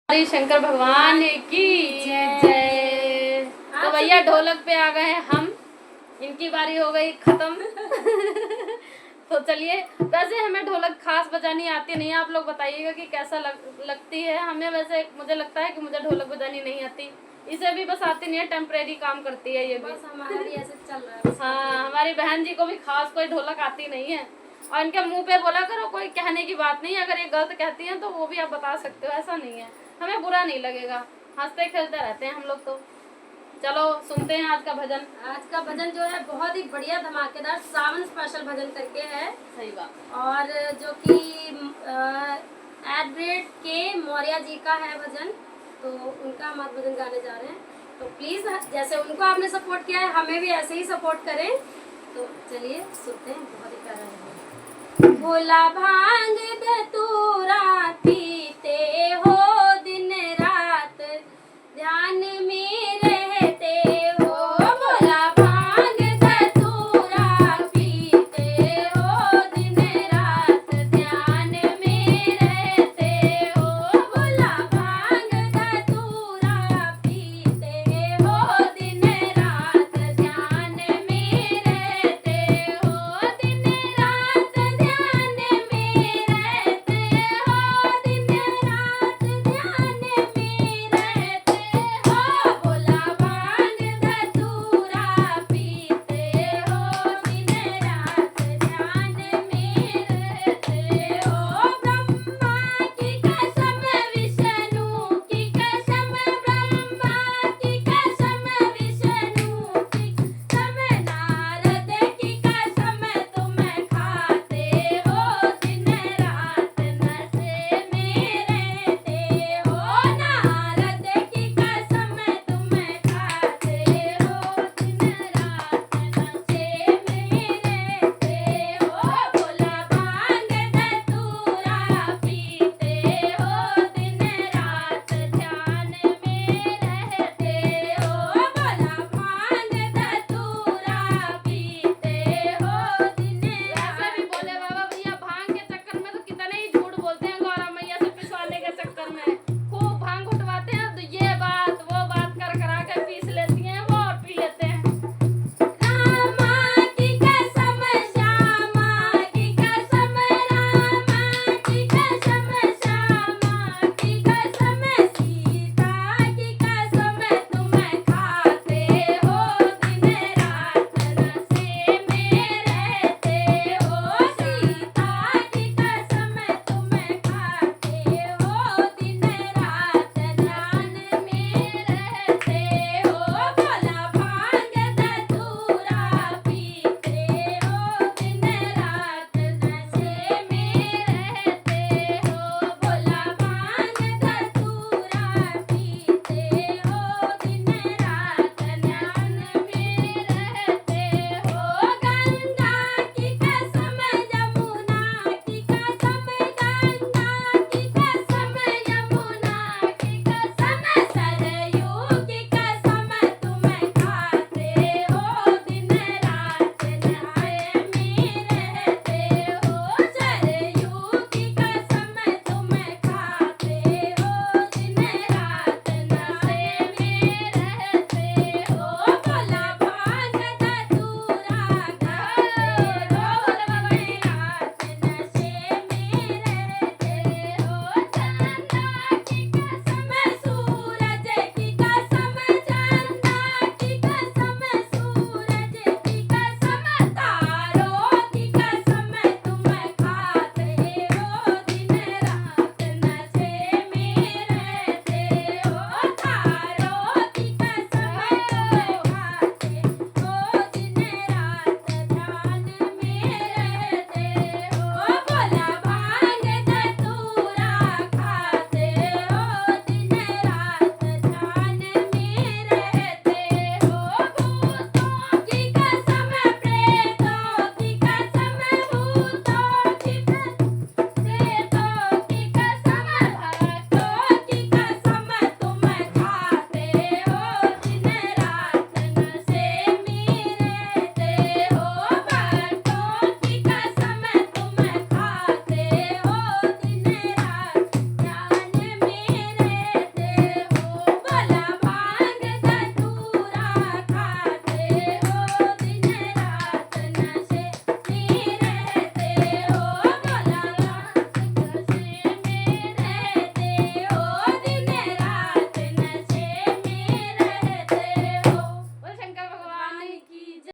हरि शंकर भगवान की जय। तो भैया ढोलक पे आ गए हम, इनकी बारी हो गई खत्म। तो चलिए, वैसे हमें ढोलक खास बजानी आती नहीं है, आप लोग बताइएगा कि कैसा लगती है हमें। वैसे मुझे लगता है कि मुझे ढोलक बजानी नहीं आती, इसे भी बस आती नहीं है, टेम्परेरी काम करती है ये भी। बस हमारा भी ऐसे चल रहा है। हाँ, हमारी बहन जी को भी खास कोई ढोलक आती नहीं है, और इनके मुंह पे बोला करो, कोई कहने की बात नहीं है। अगर ये गलत कहती हैं तो वो भी आप बता सकते हो, ऐसा नहीं है, हमें बुरा नहीं लगेगा, हंसते खेलते रहते हैं हम लोग। तो चलो सुनते हैं आज का भजन। आज का भजन जो है बहुत ही बढ़िया धमाकेदार सावन स्पेशल भजन करके है। सही बात। और जो कि एडरेट के मौर्य जी का है भजन, तो उनका हम आज भजन गाने जा रहे हैं। तो प्लीज़ जैसे उनको आपने सपोर्ट किया है, हमें भी ऐसे ही सपोर्ट करें। तो चलिए सुनते हैं, बहुत ही प्यारा है। भोला भांग धतूरा पी